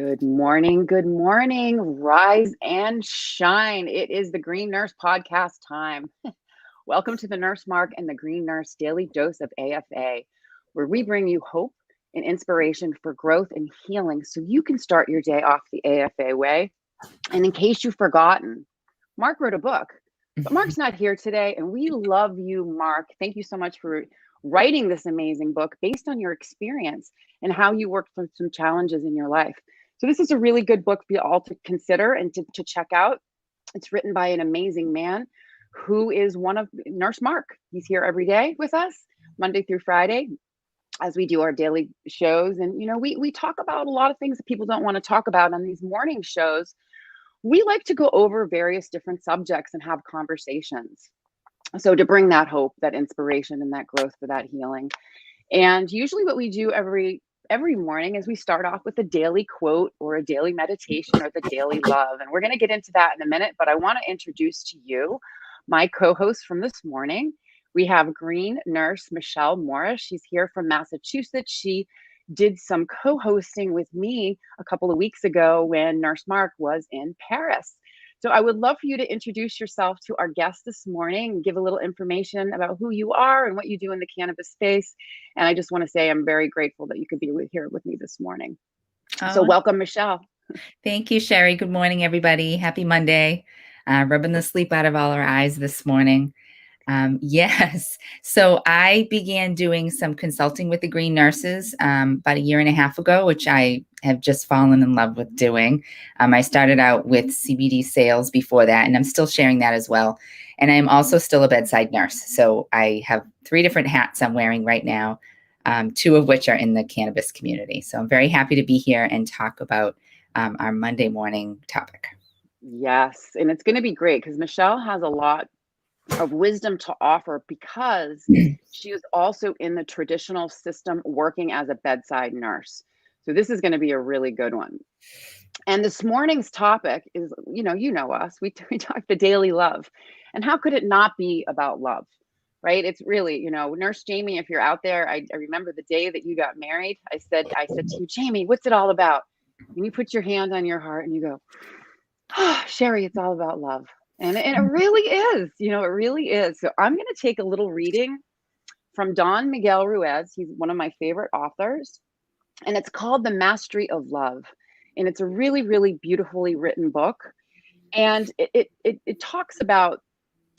Good morning. Good morning. Rise and shine. It is the Green Nurse podcast time. Welcome to the Nurse Mark and the Green Nurse Daily Dose of AFA, where we bring you hope and inspiration for growth and healing so you can start your day off the AFA way. And in case you've forgotten, Mark wrote a book, but Mark's not here today. And we love you, Mark. Thank you so much for writing this amazing book based on your experience and how you worked through some challenges in your life. So this is a really good book for you all to consider and to check out. It's written by an amazing man who is one of Nurse Mark. He's here every day with us, Monday through Friday, as we do our daily shows. And, we talk about a lot of things that people don't want to talk about on these morning shows. We like to go over various different subjects and have conversations. So to bring that hope, that inspiration, and that growth for that healing. And usually what we do every morning is we start off with a daily quote or a daily meditation or the daily love. And we're going to get into that in a minute, but I want to introduce to you my co-host from this morning. We have Green Nurse Michelle Morris. She's here from Massachusetts. She did some co-hosting with me a couple of weeks ago when Nurse Mark was in Paris. So I would love for you to introduce yourself to our guest this morning and give a little information about who you are and what you do in the cannabis space. And I just want to say I'm very grateful that you could be here with me this morning. So welcome, Michelle. Thank you, Sherry. Good morning, everybody. Happy Monday. Rubbing the sleep out of all our eyes this morning. Yes. So I began doing some consulting with the Green Nurses about a year and a half ago, which I have just fallen in love with doing. I started out with CBD sales before that, and I'm still sharing that as well. And I'm also still a bedside nurse. So I have 3 different hats I'm wearing right now, 2 of which are in the cannabis community. So I'm very happy to be here and talk about our Monday morning topic. Yes. And it's going to be great because Michelle has a lot of wisdom to offer because she is also in the traditional system working as a bedside nurse. So this is going to be a really good one. And this morning's topic is, you know us, we talk the daily love. And how could it not be about love, right? It's really, Nurse Jamie, if you're out there, I remember the day that you got married. I said to you, Jamie, what's it all about? And you put your hand on your heart and you go, oh, Sherry, it's all about love. And it really is, it really is. So I'm going to take a little reading from Don Miguel Ruiz. He's one of my favorite authors, and it's called The Mastery of Love. And it's a really, really beautifully written book. And it talks about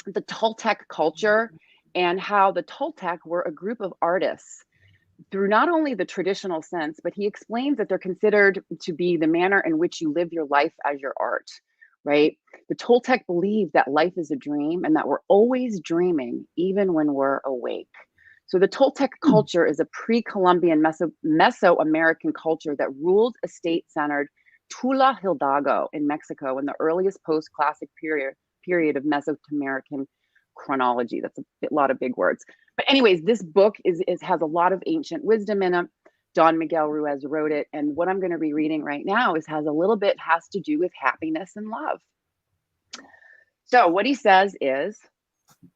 the Toltec culture and how the Toltec were a group of artists through not only the traditional sense, but he explains that they're considered to be the manner in which you live your life as your art. Right? The Toltec believed that life is a dream and that we're always dreaming, even when we're awake. So the Toltec culture is a pre-Columbian Mesoamerican culture that ruled a state-centered Tula Hidalgo in Mexico in the earliest post-classic period of Mesoamerican chronology. That's a lot of big words. But anyways, this book has a lot of ancient wisdom in it. Don Miguel Ruiz wrote it. And what I'm going to be reading right now has to do with happiness and love. So what he says is,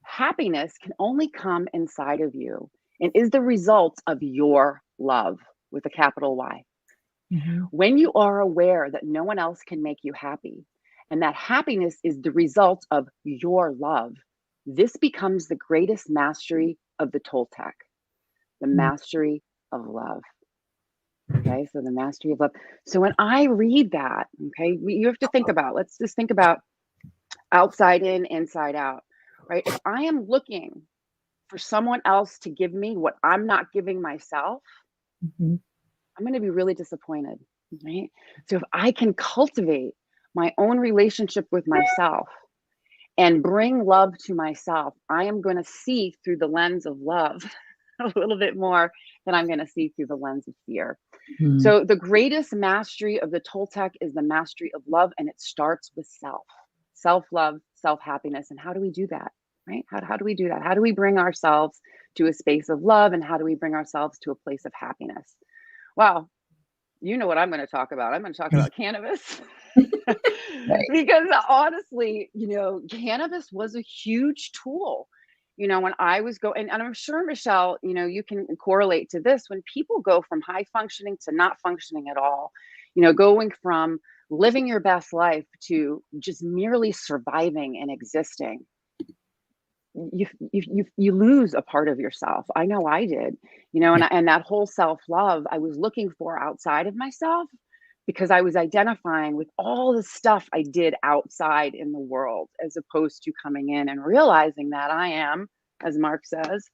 happiness can only come inside of you and is the result of your love with a capital Y. Mm-hmm. When you are aware that no one else can make you happy and that happiness is the result of your love, this becomes the greatest mastery of the Toltec, the mastery of love. Okay, so the mastery of love. So when I read that, okay, you have to think about, let's just think about outside in, inside out, right? If I am looking for someone else to give me what I'm not giving myself, I'm going to be really disappointed, right? So if I can cultivate my own relationship with myself and bring love to myself, I am going to see through the lens of love a little bit more than I'm going to see through the lens of fear. So the greatest mastery of the Toltec is the mastery of love, and it starts with self-love, self-happiness. And how do we do that, right? How do we do that? How do we bring ourselves to a space of love, and how do we bring ourselves to a place of happiness? Well, you know what I'm going to talk about. I'm going to talk about cannabis. Right. Because honestly, cannabis was a huge tool. When I was going, and I'm sure, Michelle, you can correlate to this, when people go from high functioning to not functioning at all, going from living your best life to just merely surviving and existing. You lose a part of yourself. I know I did, and that whole self-love I was looking for outside of myself, because I was identifying with all the stuff I did outside in the world, as opposed to coming in and realizing that I am, as Mark says,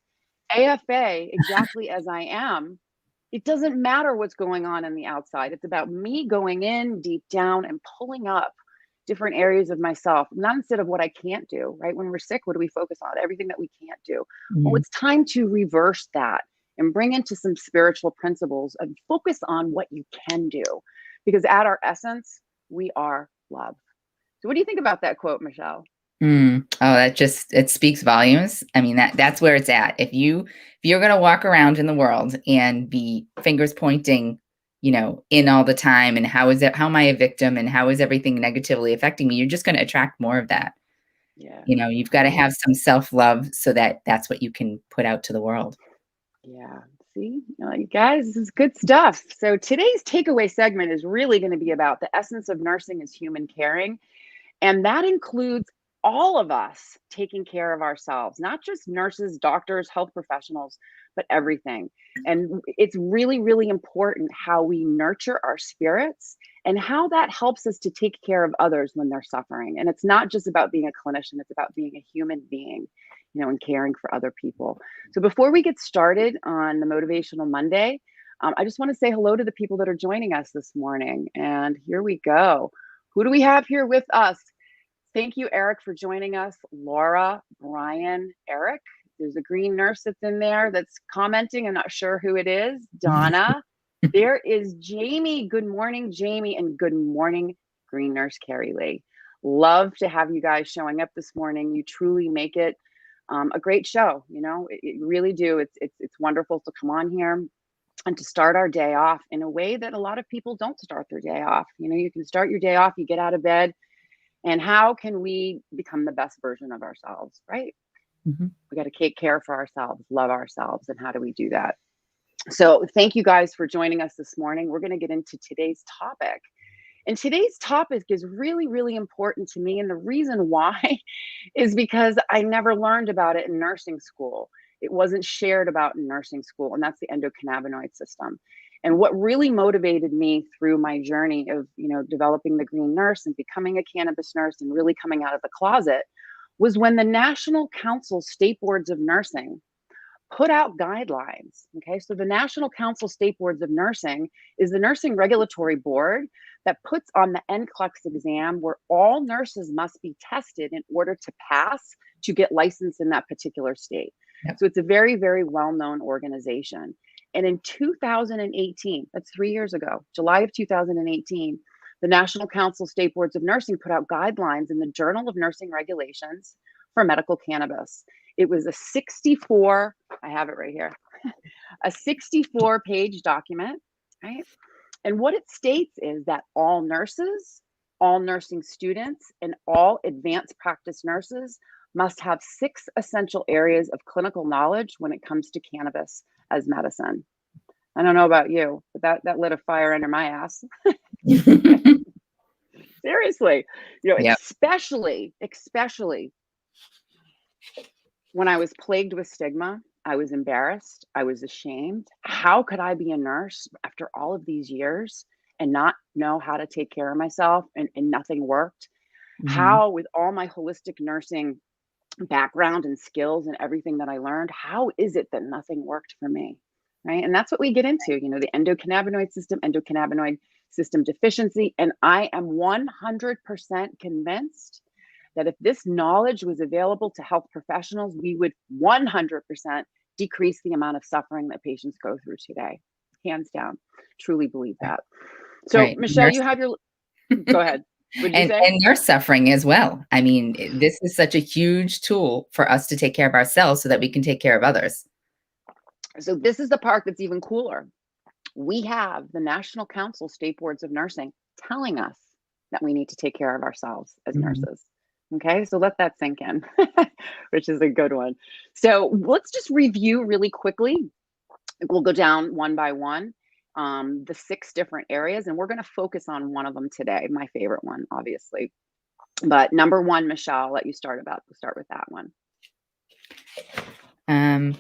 AFA exactly as I am. It doesn't matter what's going on the outside. It's about me going in deep down and pulling up different areas of myself, not instead of what I can't do, right? When we're sick, what do we focus on? Everything that we can't do. Well, it's time to reverse that and bring into some spiritual principles and focus on what you can do, because at our essence, we are love. So what do you think about that quote, Michelle? Oh, it speaks volumes. I mean, that's where it's at. If you're going to walk around in the world and be fingers pointing, in all the time, and how am I a victim, and how is everything negatively affecting me? You're just going to attract more of that. Yeah. You've got to have some self-love so that's what you can put out to the world. Yeah. See, you guys, this is good stuff. So today's takeaway segment is really going to be about the essence of nursing as human caring. And that includes all of us taking care of ourselves, not just nurses, doctors, health professionals, but everything. And it's really, really important how we nurture our spirits and how that helps us to take care of others when they're suffering. And it's not just about being a clinician, it's about being a human being, and caring for other people. So before we get started on the Motivational Monday, I just want to say hello to the people that are joining us this morning. And here we go. Who do we have here with us? Thank you, Eric, for joining us. Laura, Brian, Eric. There's a green nurse that's in there that's commenting. I'm not sure who it is. Donna. There is Jamie. Good morning, Jamie. And good morning, green nurse Carrie Lee. Love to have you guys showing up this morning. You truly make it a great show. It really do. It's wonderful to come on here and to start our day off in a way that a lot of people don't start their day off. You can start your day off, you get out of bed, and how can we become the best version of ourselves, right? We got to take care for ourselves, love ourselves. And how do we do that? So thank you guys for joining us this morning. We're going to get into today's topic. And today's topic is really, really important to me. And the reason why is because I never learned about it in nursing school. It wasn't shared about in nursing school, and that's the endocannabinoid system. And what really motivated me through my journey of, developing the green nurse and becoming a cannabis nurse and really coming out of the closet was when the National Council State Boards of Nursing put out guidelines. Okay, so the National Council State Boards of Nursing is the nursing regulatory board that puts on the NCLEX exam, where all nurses must be tested in order to pass to get licensed in that particular state. Yep. So it's a very, very well-known organization. And in 2018, that's 3 years ago, July of 2018, the National Council State Boards of Nursing put out guidelines in the Journal of Nursing Regulations for medical cannabis. It was a 64, I have it right here, a 64-page document, right? And what it states is that all nurses, all nursing students, and all advanced practice nurses must have 6 essential areas of clinical knowledge when it comes to cannabis as medicine. I don't know about you, but that lit a fire under my ass. Seriously, yep. especially when I was plagued with stigma. I was embarrassed. I was ashamed. How could I be a nurse after all of these years and not know how to take care of myself, and nothing worked? How, with all my holistic nursing background and skills and everything that I learned, how is it that nothing worked for me? Right. And that's what we get into, the endocannabinoid system deficiency. And I am 100% convinced that if this knowledge was available to health professionals, we would 100% decrease the amount of suffering that patients go through today. Hands down. Truly believe that. So, right. Michelle, you have your, go ahead. And nurse suffering as well. I mean, this is such a huge tool for us to take care of ourselves so that we can take care of others. So this is the part that's even cooler. We have the National Council State Boards of Nursing telling us that we need to take care of ourselves as nurses. Okay, so let that sink in, which is a good one. So let's just review really quickly. We'll go down one by one. the 6 different areas, and we're going to focus on one of them today, my favorite one, obviously. But number 1, Michelle, I'll let you start with that one. I'm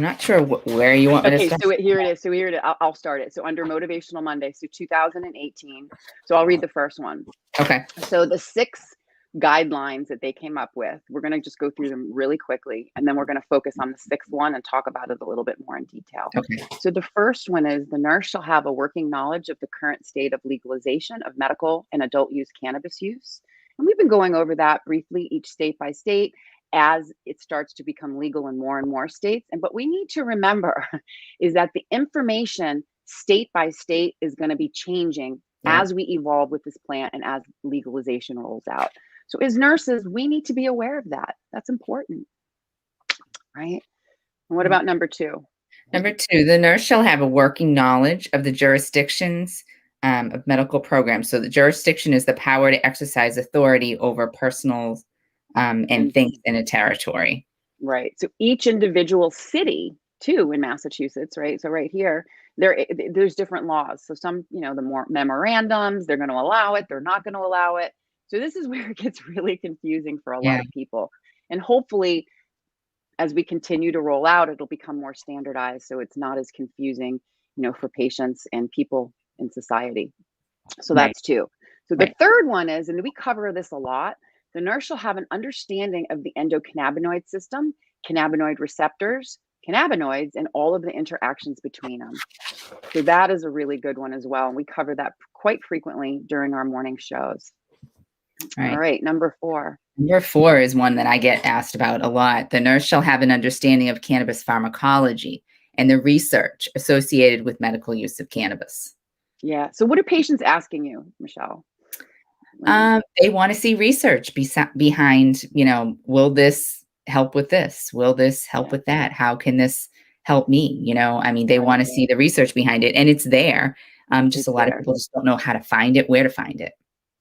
not sure where you want me to start. So here it is. I'll start it. So under Motivational Monday, so 2018. So I'll read the first one. Okay. So the 6 guidelines that they came up with, we're going to just go through them really quickly, and then we're going to focus on the 6th one and talk about it a little bit more in detail. Okay. So the first one is the nurse shall have a working knowledge of the current state of legalization of medical and adult use cannabis use. And we've been going over that briefly, each state by state, as it starts to become legal in more and more states. And what we need to remember is that the information state by state is going to be changing as we evolve with this plant and as legalization rolls out. So as nurses, we need to be aware of that. That's important, right? And what about number 2? Number 2, the nurse shall have a working knowledge of the jurisdictions of medical programs. So the jurisdiction is the power to exercise authority over personal and things in a territory. Right. So each individual city, too, in Massachusetts, right? So right here, there's different laws. So some, the more memorandums, they're going to allow it, they're not going to allow it. So this is where it gets really confusing for a lot of people. And hopefully, as we continue to roll out, it'll become more standardized, so it's not as confusing, for patients and people in society. So that's 2. So the third one is, and we cover this a lot, the nurse shall have an understanding of the endocannabinoid system, cannabinoid receptors, cannabinoids, and all of the interactions between them. So that is a really good one as well. And we cover that quite frequently during our morning shows. All right, number 4. Number 4 is one that I get asked about a lot. The nurse shall have an understanding of cannabis pharmacology and the research associated with medical use of cannabis. Yeah. So what are patients asking you, Michelle? They want to see research behind, will this help with this? Will this help with that? How can this help me? They want to see the research behind it, and it's there. Just a lot of people just don't know how to find it, where to find it.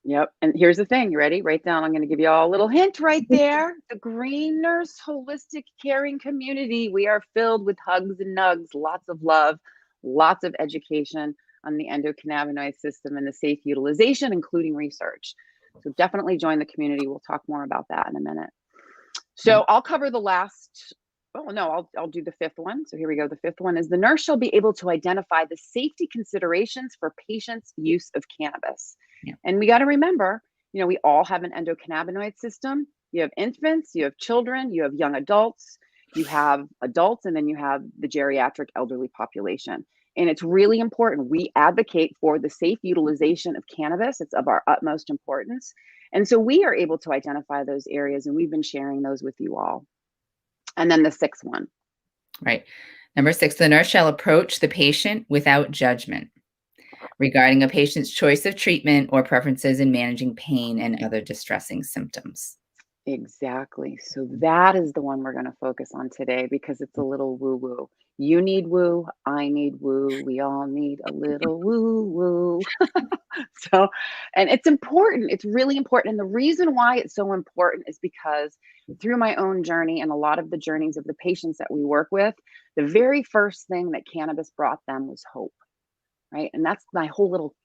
Yep. And here's the thing. You ready? Write down. I'm going to give you all a little hint right there. The Green Nurse Holistic Caring Community. We are filled with hugs and nugs, lots of love, lots of education on the endocannabinoid system and the safe utilization, including research. So definitely join the community. We'll talk more about that in a minute. So I'll cover the last. Oh, no, I'll do the 5th one. So here we go. The 5th one is the nurse shall be able to identify the safety considerations for patients' use of cannabis. Yeah. And we got to remember, we all have an endocannabinoid system. You have infants, you have children, you have young adults, you have adults, and then you have the geriatric elderly population. And it's really important. We advocate for the safe utilization of cannabis. It's of our utmost importance. And so we are able to identify those areas, and we've been sharing those with you all. And then the 6th one. Right. Number 6, the nurse shall approach the patient without judgment regarding a patient's choice of treatment or preferences in managing pain and other distressing symptoms. Exactly. So that is the one we're going to focus on today because it's a little woo-woo. You need woo, I need woo, we all need a little woo-woo. So, and it's important. It's really important. And the reason why it's so important is because through my own journey and a lot of the journeys of the patients that we work with, the very first thing that cannabis brought them was hope, right? And that's my whole little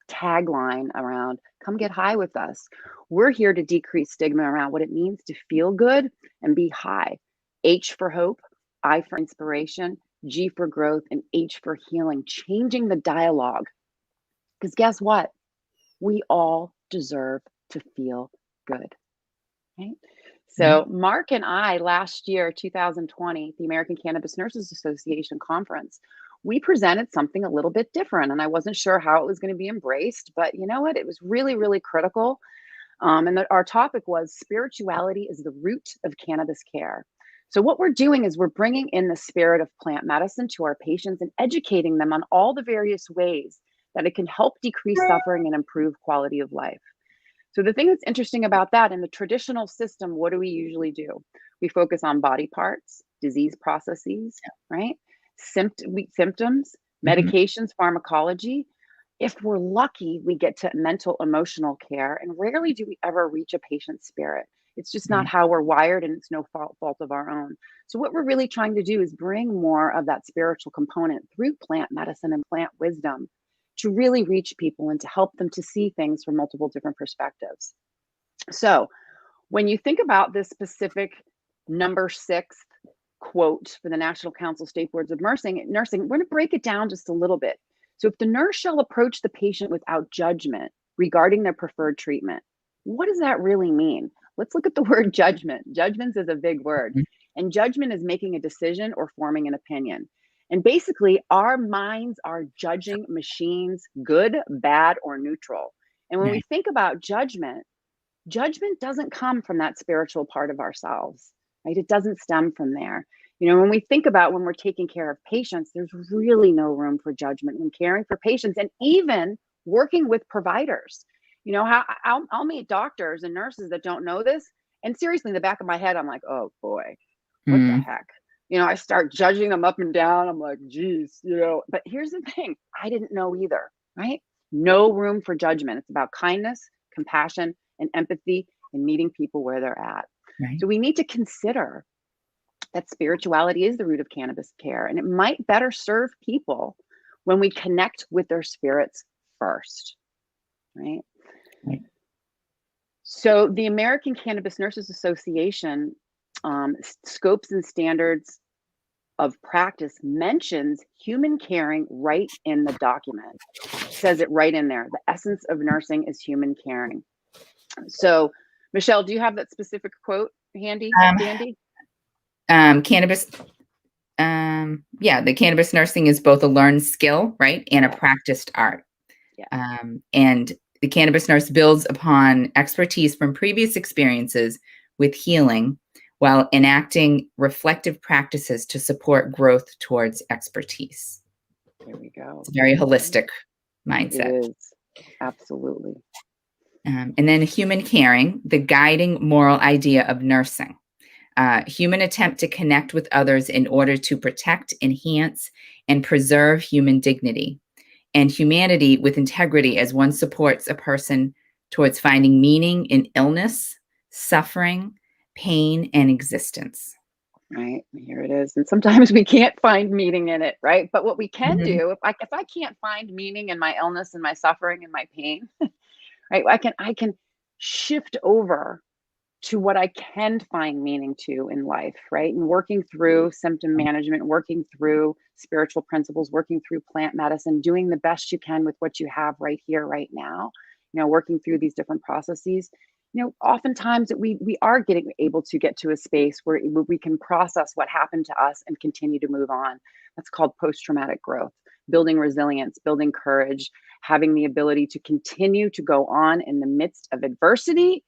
tagline around come get high with us. We're here to decrease stigma around what it means to feel good and be high. H for hope, I for inspiration, G for growth, and H for healing, changing the dialogue. Because guess what? We all deserve to feel good, right? So Mark and I, last year, 2020, the American Cannabis Nurses Association conference, we presented something a little bit different. And I wasn't sure how it was going to be embraced, but you know what? It was really, really critical. Our topic was spirituality is the root of cannabis care. So what we're doing is we're bringing in the spirit of plant medicine to our patients and educating them on all the various ways that it can help decrease suffering and improve quality of life. So the thing that's interesting about that, in the traditional system, what do we usually do? We focus on body parts, disease processes, right? Symptoms, medications, pharmacology. If we're lucky, we get to mental, emotional care, and rarely do we ever reach a patient's spirit. It's just not how we're wired, and it's no fault of our own. So what we're really trying to do is bring more of that spiritual component through plant medicine and plant wisdom to really reach people and to help them to see things from multiple different perspectives. So when you think about this specific number 6 quote for the National Council of State Boards of Nursing, we're going to break it down just a little bit. So if the nurse shall approach the patient without judgment regarding their preferred treatment, what does that really mean? Let's look at the word judgment. Judgment is a big word. And judgment is making a decision or forming an opinion. And basically, our minds are judging machines, good, bad, or neutral. And when we think about judgment doesn't come from that spiritual part of ourselves, right? It doesn't stem from there. When we think about when we're taking care of patients, there's really no room for judgment when caring for patients and even working with providers. I'll meet doctors and nurses that don't know this. And seriously, in the back of my head, I'm like, oh boy, what the heck? I start judging them up and down. I'm like, geez, but here's the thing. I didn't know either, right? No room for judgment. It's about kindness, compassion, and empathy and meeting people where they're at. So we need to consider that spirituality is the root of cannabis care, and it might better serve people when we connect with their spirits first, right? So the American Cannabis Nurses Association scopes and standards of practice mentions human caring right in the document. It says it right in there. The essence of nursing is human caring. So, Michelle, do you have that specific quote handy? Cannabis. The cannabis nursing is both a learned skill, right, and a practiced art. And the cannabis nurse builds upon expertise from previous experiences with healing while enacting reflective practices to support growth towards expertise. There we go. It's a very holistic mindset. It is. Absolutely. And then human caring, the guiding moral idea of nursing. Human attempt to connect with others in order to protect, enhance, and preserve human dignity. And humanity with integrity as one supports a person towards finding meaning in illness, suffering, pain, and existence. Right, here it is. And sometimes we can't find meaning in it, right? But what we can do, if I can't find meaning in my illness and my suffering and my pain, right, I can shift over to what I can find meaning to in life, right? And working through symptom management, working through spiritual principles, working through plant medicine, doing the best you can with what you have right here, right now, working through these different processes. Oftentimes we are able to get to a space where we can process what happened to us and continue to move on. That's called post-traumatic growth, building resilience, building courage, having the ability to continue to go on in the midst of adversity.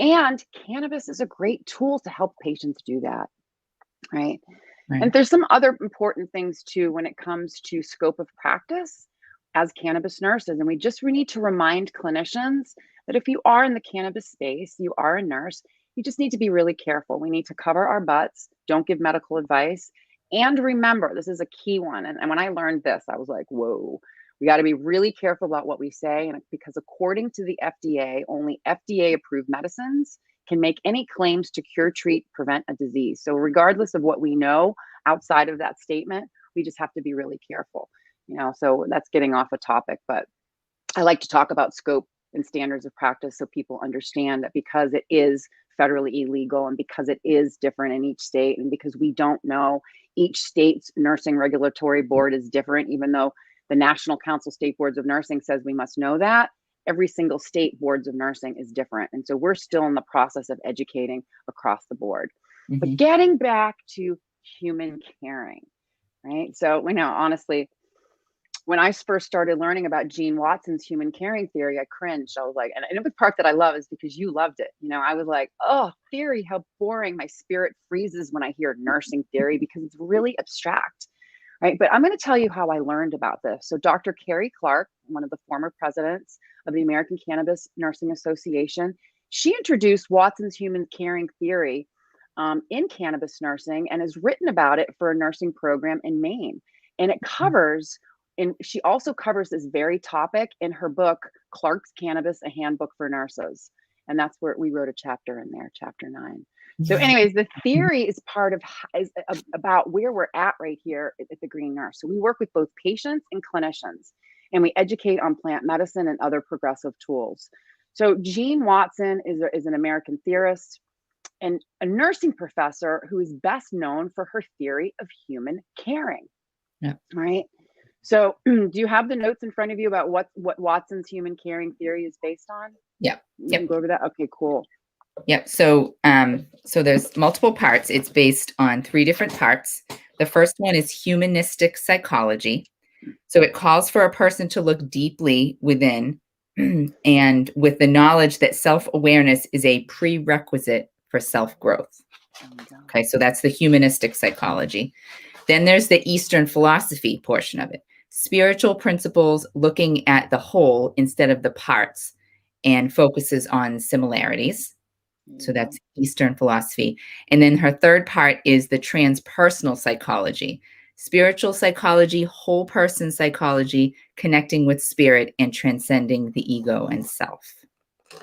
And cannabis is a great tool to help patients do that, right? And there's some other important things too when it comes to scope of practice as cannabis nurses. And we need to remind clinicians that if you are in the cannabis space, you are a nurse, you just need to be really careful. We need to cover our butts, don't give medical advice. And remember, this is a key one. And when I learned this, I was like, whoa. We got to be really careful about what we say, and because according to the FDA, only FDA-approved medicines can make any claims to cure, treat, prevent a disease. So regardless of what we know outside of that statement, we just have to be really careful. So that's getting off a topic, but I like to talk about scope and standards of practice so people understand that because it is federally illegal and because it is different in each state and because we don't know, each state's nursing regulatory board is different, even though the National Council of State Boards of Nursing says we must know that. Every single state boards of nursing is different. And so we're still in the process of educating across the board. But getting back to human caring, right? So we know, honestly, when I first started learning about Gene Watson's human caring theory, I cringed. I was like, and the part that I love is because you loved it. I was like, oh, theory, how boring. My spirit freezes when I hear nursing theory because it's really abstract. Right. But I'm going to tell you how I learned about this. So Dr. Carrie Clark, one of the former presidents of the American Cannabis Nursing Association, she introduced Watson's human caring theory in cannabis nursing and has written about it for a nursing program in Maine. And it covers, and she also covers this very topic in her book, Clark's Cannabis, A Handbook for Nurses. And that's where we wrote a chapter in there, chapter 9. So anyways, the theory is part of about where we're at right here at the Green Nurse. So we work with both patients and clinicians, and we educate on plant medicine and other progressive tools. So Jean Watson is an American theorist and a nursing professor who is best known for her theory of human caring. Yeah. Right. So do you have the notes in front of you about what Watson's human caring theory is based on? Yeah. You can go over that. Okay, cool. Yep. So, so there's multiple parts. It's based on 3 different parts. The first one is humanistic psychology. So it calls for a person to look deeply within and with the knowledge that self-awareness is a prerequisite for self-growth. Okay, so that's the humanistic psychology. Then there's the Eastern philosophy portion of it. Spiritual principles looking at the whole instead of the parts and focuses on similarities. So that's Eastern philosophy. And then her third part is the transpersonal psychology. Spiritual psychology, whole person psychology, connecting with spirit and transcending the ego and self.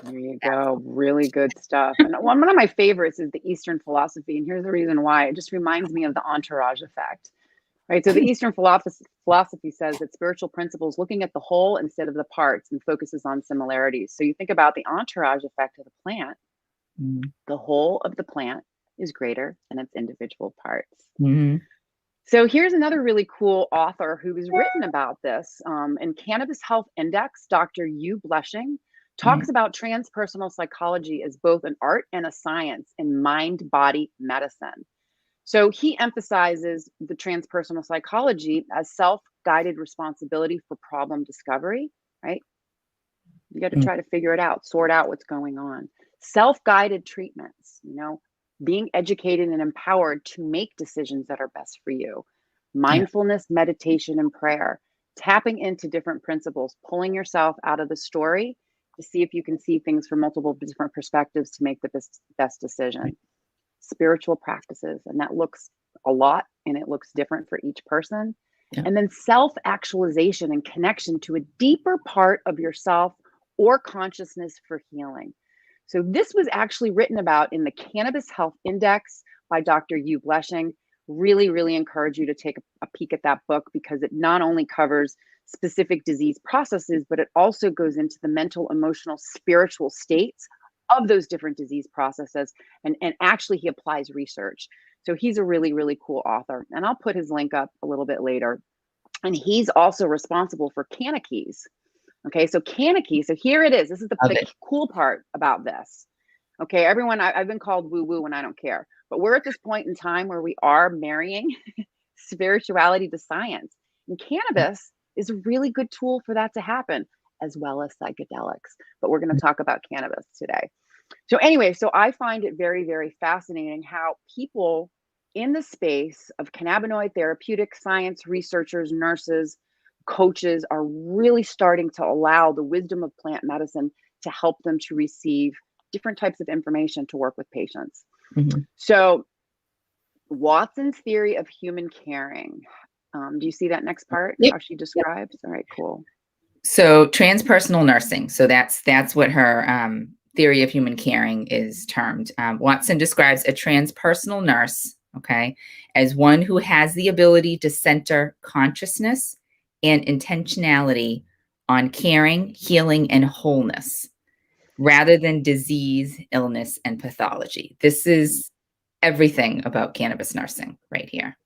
There you go. Really good stuff. And one of my favorites is the Eastern philosophy. And here's the reason why. It just reminds me of the entourage effect. Right. So the Eastern philosophy says that spiritual principles looking at the whole instead of the parts and focuses on similarities. So you think about the entourage effect of the plant. The whole of the plant is greater than its individual parts. So here's another really cool author who has written about this. In Cannabis Health Index, Dr. Hugh Bleshing talks about transpersonal psychology as both an art and a science in mind-body medicine. So he emphasizes the transpersonal psychology as self-guided responsibility for problem discovery, right? You got to try to figure it out, sort out what's going on. Self-guided treatments, being educated and empowered to make decisions that are best for you. Mindfulness, meditation, and prayer. Tapping into different principles, pulling yourself out of the story to see if you can see things from multiple different perspectives to make the best decision. Spiritual practices, and that looks a lot and it looks different for each person. And then self-actualization and connection to a deeper part of yourself or consciousness for healing. So this was actually written about in the Cannabis Health Index by Dr. Hugh Bleshing. Really, really encourage you to take a peek at that book because it not only covers specific disease processes, but it also goes into the mental, emotional, spiritual states of those different disease processes. And actually he applies research. So he's a really, really cool author. And I'll put his link up a little bit later. And he's also responsible for Cannabis. Okay, so Cannabis, so here it is. This is the cool part about this. Okay, everyone, I've been called woo-woo and I don't care. But we're at this point in time where we are marrying spirituality to science. And cannabis is a really good tool for that to happen, as well as psychedelics. But we're going to talk about cannabis today. So anyway, so I find it very, very fascinating how people in the space of cannabinoid therapeutic science, researchers, nurses, coaches are really starting to allow the wisdom of plant medicine to help them to receive different types of information to work with patients. So Watson's theory of human caring. Do you see that next part? How she describes? All right, cool. So transpersonal nursing. So that's what her theory of human caring is termed. Watson describes a transpersonal nurse, as one who has the ability to center consciousness and intentionality on caring, healing, and wholeness, rather than disease, illness, and pathology. This is everything about cannabis nursing right here.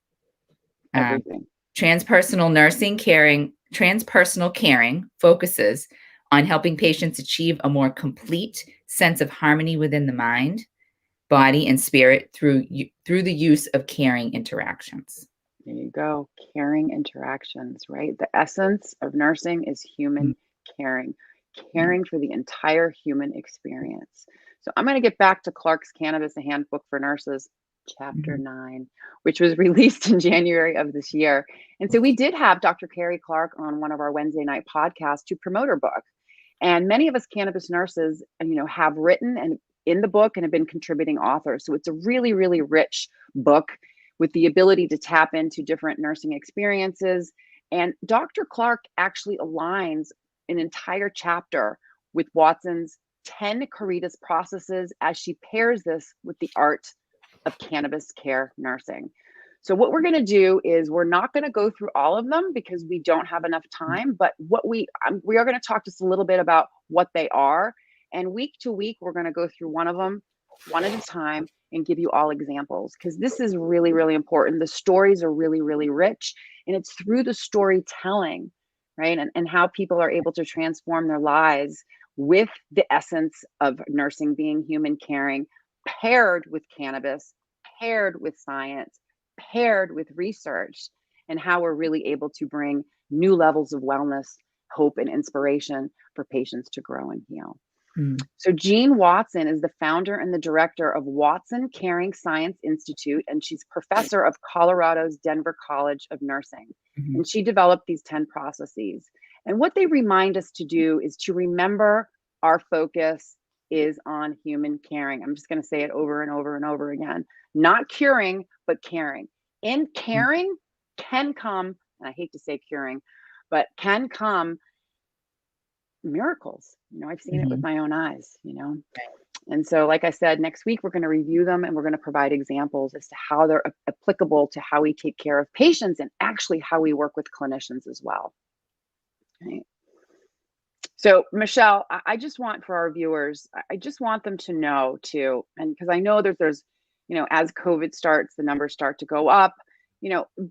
Transpersonal caring focuses on helping patients achieve a more complete sense of harmony within the mind, body, and spirit through the use of caring interactions. There you go. Caring interactions, right? The essence of nursing is human caring for the entire human experience. So I'm going to get back to Clark's Cannabis, a Handbook for Nurses, chapter 9, which was released in January of this year. And so we did have Dr. Carrie Clark on one of our Wednesday night podcasts to promote her book. And many of us cannabis nurses, have written and in the book and have been contributing authors. So it's a really, really rich book with the ability to tap into different nursing experiences. And Dr. Clark actually aligns an entire chapter with Watson's 10 Caritas processes as she pairs this with the art of cannabis care nursing. So what we're going to do is we're not going to go through all of them because we don't have enough time, but what we are going to talk just a little bit about what they are, and week to week we're going to go through one of them one at a time and give you all examples, because this is really, really important. The stories are really, really rich, and it's through the storytelling, right? And how people are able to transform their lives with the essence of nursing being human caring, paired with cannabis, paired with science, paired with research, and how we're really able to bring new levels of wellness, hope, and inspiration for patients to grow and heal. So Jean Watson is the founder and the director of Watson Caring Science Institute, and she's professor of Colorado's Denver College of Nursing. And she developed these 10 processes. And what they remind us to do is to remember our focus is on human caring. I'm just going to say it over and over and over again. Not curing, but caring. In caring can come, and I hate to say curing, but can come miracles. I've seen it with my own eyes, And so, like I said, next week we're going to review them and we're going to provide examples as to how they're applicable to how we take care of patients and actually how we work with clinicians as well. Right. So, Michelle, I just want for our viewers, I just want them to know too, and because I know there's, as COVID starts, the numbers start to go up.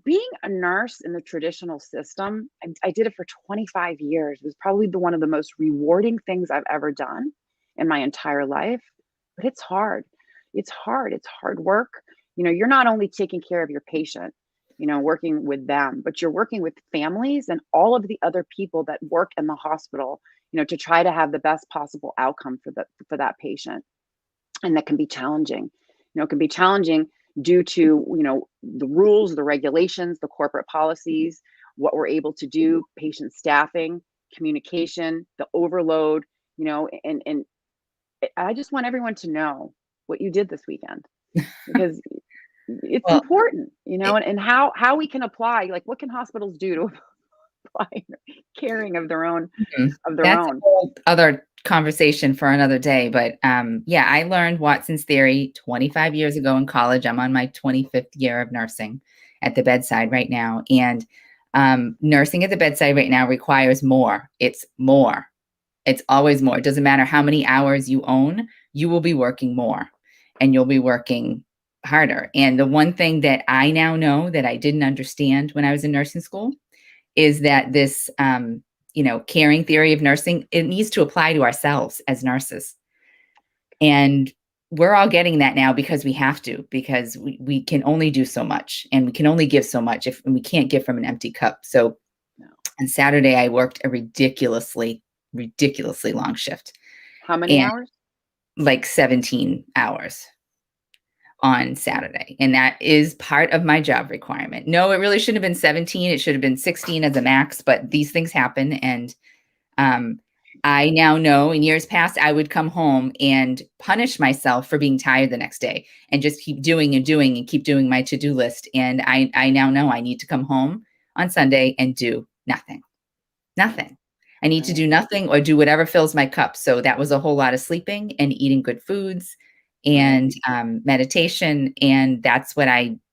Being a nurse in the traditional system, I did it for 25 years. It was probably one of the most rewarding things I've ever done in my entire life. But it's hard. It's hard. It's hard work. You're not only taking care of your patient, working with them, but you're working with families and all of the other people that work in the hospital, to try to have the best possible outcome for that patient. And that can be challenging. It can be challenging due to, the rules, the regulations, the corporate policies, what we're able to do, patient staffing, communication, the overload, and I just want everyone to know what you did this weekend, because it's important, and how we can apply, like what can hospitals do to apply caring of their own, That's a whole other conversation for another day. But yeah, I learned Watson's theory 25 years ago in college. I'm on my 25th year of nursing at the bedside right now. And nursing at the bedside right now requires more. It's more. It's always more. It doesn't matter how many hours you own, you will be working more and you'll be working harder. And the one thing that I now know that I didn't understand when I was in nursing school is that this caring theory of nursing, it needs to apply to ourselves as nurses. And we're all getting that now because we have to, because we can only do so much and we can only give so much and we can't give from an empty cup. So on Saturday, I worked a ridiculously long shift. How many hours? Like 17 hours on Saturday. And that is part of my job requirement. No, it really shouldn't have been 17. It should have been 16 as a max, but these things happen. And I now know in years past, I would come home and punish myself for being tired the next day and just keep doing and doing and keep doing my to-do list. And I now know I need to come home on Sunday and do nothing. I need to do nothing or do whatever fills my cup. So that was a whole lot of sleeping and eating good foods and meditation. And that's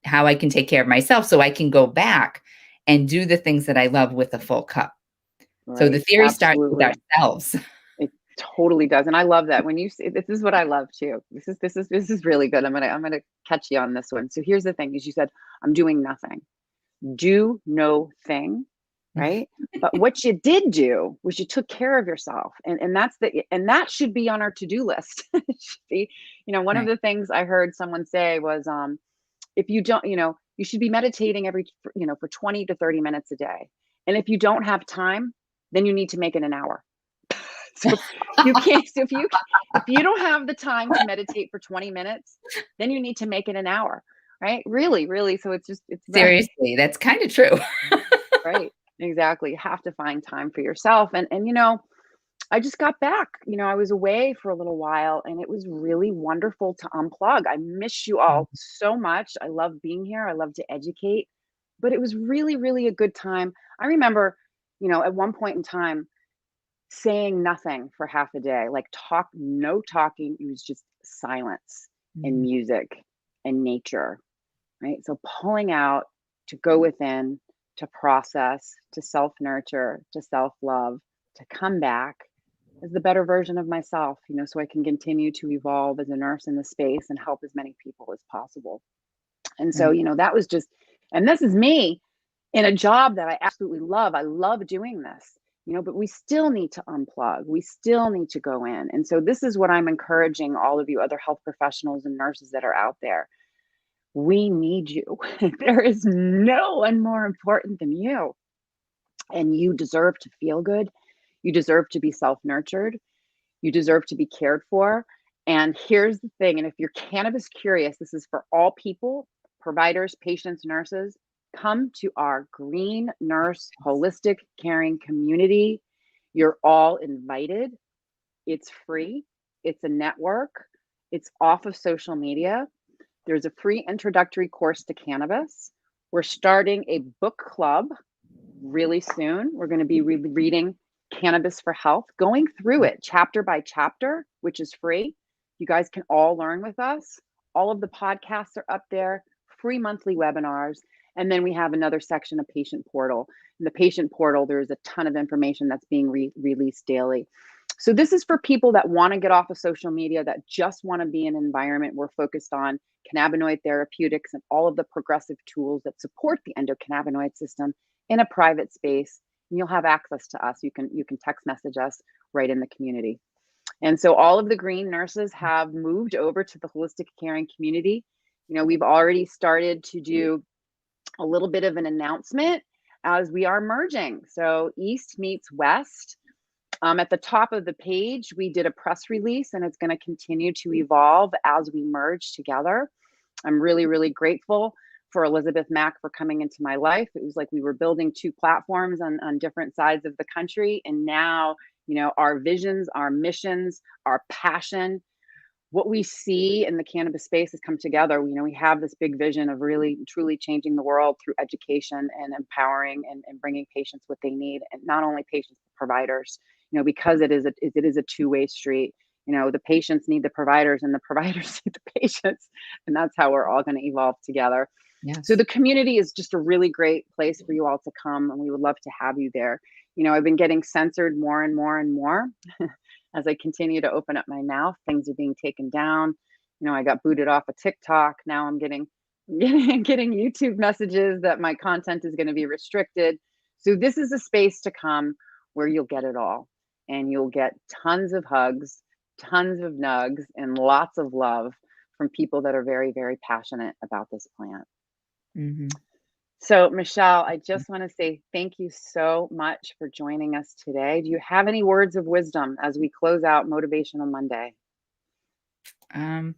how I can take care of myself so I can go back and do the things that I love with a full cup. Right. So the theory starts with ourselves. It totally does. And I love that when you say, this is what I love too. This is really good. I'm going to catch you on this one. So here's the thing is you said, I'm doing nothing. Do no thing. Right. But what you did do was you took care of yourself. And that should be on our to-do list. One of the things I heard someone say was, if you don't, you should be meditating for 20 to 30 minutes a day. And if you don't have time, then you need to make it an hour. So you can't, so if you don't have the time to meditate for 20 minutes, then you need to make it an hour. Right. Really, really. So it's seriously, that's kind of true. Right. Exactly. You have to find time for yourself. And I just got back, I was away for a little while and it was really wonderful to unplug. I miss you all so much. I love being here. I love to educate, but it was really, really a good time. I remember, at one point in time, saying nothing for half a day, like no talking. It was just silence and Mhm. music and nature, right? So pulling out to go within, to process, to self nurture, to self love, to come back as the better version of myself, so I can continue to evolve as a nurse in the space and help as many people as possible. And so, Right. that was just, and this is me in a job that I absolutely love. I love doing this, but we still need to unplug. We still need to go in. And so, this is what I'm encouraging all of you other health professionals and nurses that are out there. We need you. There is no one more important than you. And you deserve to feel good. You deserve to be self nurtured. You deserve to be cared for. And here's the thing, and if you're cannabis curious, this is for all people, providers, patients, nurses. Come to our Green Nurse Holistic Caring community. You're all invited. It's free. It's a network. It's off of social media. There's a free introductory course to cannabis. We're starting a book club really soon. We're going to be reading Cannabis for Health, going through it chapter by chapter, which is free. You guys can all learn with us. All of the podcasts are up there, free monthly webinars. And then we have another section, a patient portal. In the patient portal, there's a ton of information that's being released daily. So this is for people that want to get off of social media, that just want to be in an environment we're focused on cannabinoid therapeutics and all of the progressive tools that support the endocannabinoid system in a private space. And you'll have access to us. You can text message us right in the community. And so all of the green nurses have moved over to the holistic caring community. We've already started to do a little bit of an announcement as we are merging. So East meets West. At the top of the page, we did a press release, and it's going to continue to evolve as we merge together. I'm really, really grateful for Elizabeth Mack for coming into my life. It was like we were building two platforms on different sides of the country. And now, our visions, our missions, our passion, what we see in the cannabis space has come together. We have this big vision of really, truly changing the world through education and empowering and bringing patients what they need, and not only patients, but providers, because it is a two-way street. The patients need the providers and the providers need the patients. And that's how we're all going to evolve together. So Yes. the community is just a really great place for you all to come, and we would love to have you there. I've been getting censored more and more and more as I continue to open up my mouth. Things are being taken down. I got booted off of TikTok. Now I'm getting YouTube messages that my content is going to be restricted. So this is a space to come where you'll get it all, and you'll get tons of hugs, tons of nugs, and lots of love from people that are very, very passionate about this plant. Mhm. So, Michelle, I just want to say thank you so much for joining us today. Do you have any words of wisdom as we close out Motivational Monday? Um,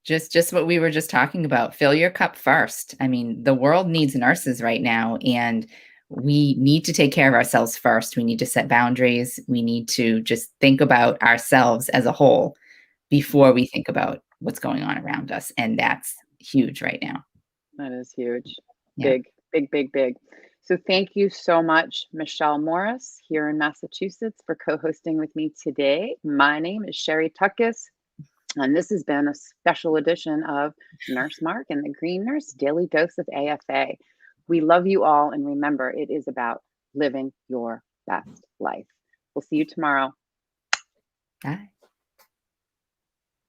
just what we were just talking about. Fill your cup first. I mean, the world needs nurses right now, and we need to take care of ourselves first. We need to set boundaries. We need to just think about ourselves as a whole before we think about what's going on around us. And that's huge right now. That is huge. Yeah. Big, big, big, big. So, thank you so much, Michelle Morris, here in Massachusetts, for co hosting with me today. My name is Sherry Tuckus, and this has been a special edition of Nurse Mark and the Green Nurse Daily Dose of AFA. We love you all, and remember, it is about living your best life. We'll see you tomorrow. Bye.